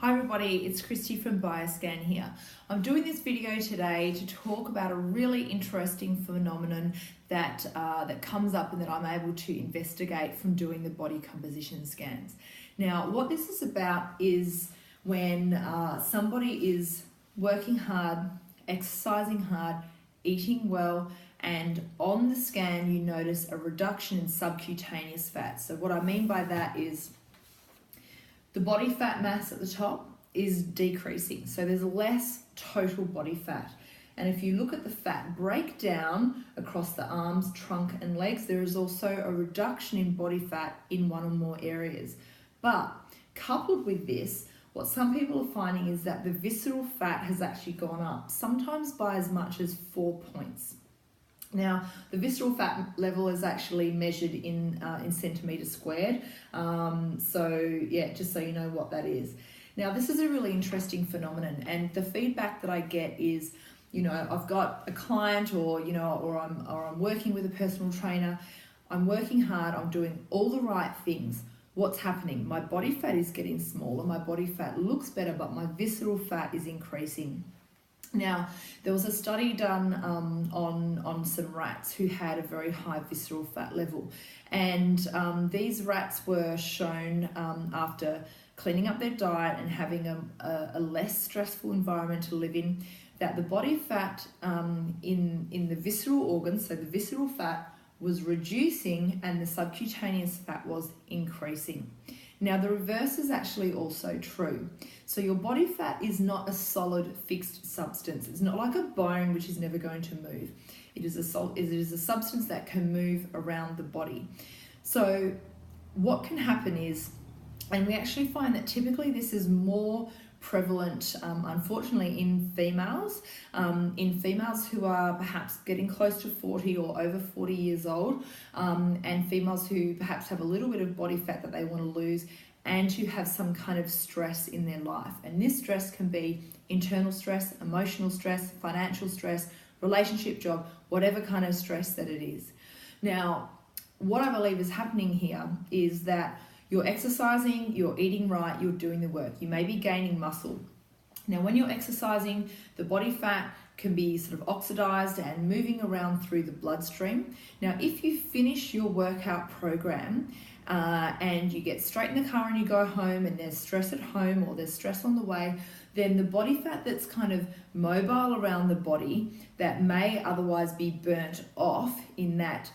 Hi everybody, it's Christy from Bioscan here. I'm doing this video today to talk about a really interesting phenomenon that comes up and that I'm able to investigate from doing the body composition scans. Now, what this is about is when somebody is working hard, exercising hard, eating well, and on the scan you notice a reduction in subcutaneous fat. So what I mean by that is the body fat mass at the top is decreasing. So there's less total body fat. And if you look at the fat breakdown across the arms, trunk and legs, there is also a reduction in body fat in one or more areas. But coupled with this, what some people are finding is that the visceral fat has actually gone up, sometimes by as much as 4 points. Now, the visceral fat level is actually measured in centimeters squared. Just so you know what that is. Now, this is a really interesting phenomenon, and the feedback that I get is, I've got a client or I'm working with a personal trainer. I'm working hard. I'm doing all the right things. What's happening? My body fat is getting smaller. My body fat looks better, but my visceral fat is increasing. Now, there was a study done on some rats who had a very high visceral fat level, and these rats were shown after cleaning up their diet and having a less stressful environment to live in, that the body fat in the visceral organs, so the visceral fat, was reducing and the subcutaneous fat was increasing. Now, the reverse is actually also true. So your body fat is not a solid fixed substance. It's not like a bone which is never going to move. It is a substance that can move around the body. So what can happen is, and we actually find that typically this is more prevalent, unfortunately, in females who are perhaps getting close to 40 or over 40 years old, and females who perhaps have a little bit of body fat that they want to lose, and who have some kind of stress in their life. And this stress can be internal stress, emotional stress, financial stress, relationship, job, whatever kind of stress that it is. Now, what I believe is happening here is that you're exercising, you're eating right, you're doing the work. You may be gaining muscle. Now, when you're exercising, the body fat can be sort of oxidized and moving around through the bloodstream. Now, if you finish your workout program and you get straight in the car and you go home and there's stress at home or there's stress on the way, then the body fat that's kind of mobile around the body that may otherwise be burnt off in that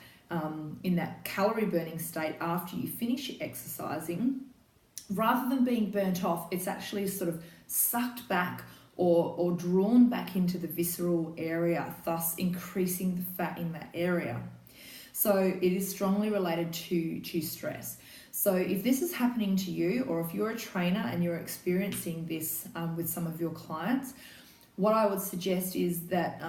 calorie burning state after you finish exercising, rather than being burnt off, it's actually sort of sucked back or drawn back into the visceral area, thus increasing the fat in that area. So it is strongly related to stress. So if this is happening to you, or if you're a trainer and you're experiencing this with some of your clients, what I would suggest is that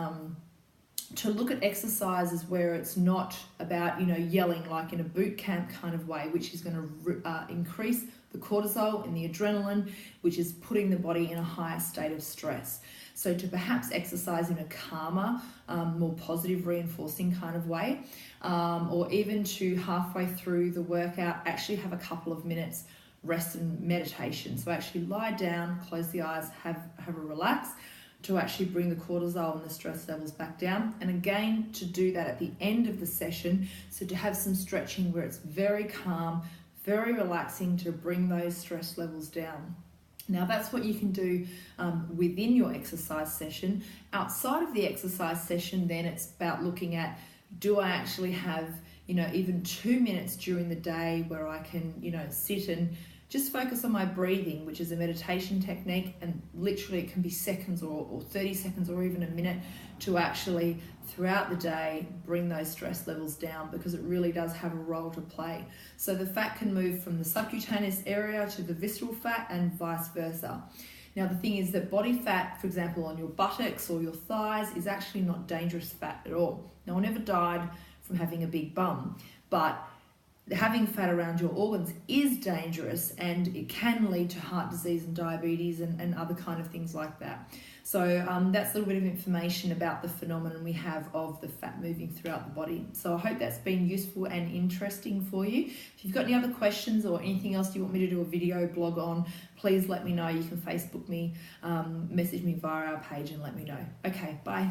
to look at exercises where it's not about, yelling like in a boot camp kind of way, which is going to increase the cortisol and the adrenaline, which is putting the body in a higher state of stress. So to perhaps exercise in a calmer, more positive reinforcing kind of way, or even to halfway through the workout, actually have a couple of minutes rest and meditation. So actually lie down, close the eyes, have a relax, to actually bring the cortisol and the stress levels back down. And again, to do that at the end of the session, so to have some stretching where it's very calm, very relaxing, to bring those stress levels down. Now, that's what you can do within your exercise session. Outside of the exercise session, then it's about looking at, do I actually have, even 2 minutes during the day where I can, sit and just focus on my breathing, which is a meditation technique, and literally it can be seconds or 30 seconds or even a minute to actually, throughout the day, bring those stress levels down, because it really does have a role to play. So the fat can move from the subcutaneous area to the visceral fat and vice versa. Now, the thing is that body fat, for example, on your buttocks or your thighs, is actually not dangerous fat at all. No one ever died from having a big bum, but having fat around your organs is dangerous, and it can lead to heart disease and diabetes and other kind of things like that. So that's a little bit of information about the phenomenon we have of the fat moving throughout the body. So I hope that's been useful and interesting for you. If you've got any other questions or anything else you want me to do a video blog on, please let me know. You can Facebook me, message me via our page and let me know. Okay, bye.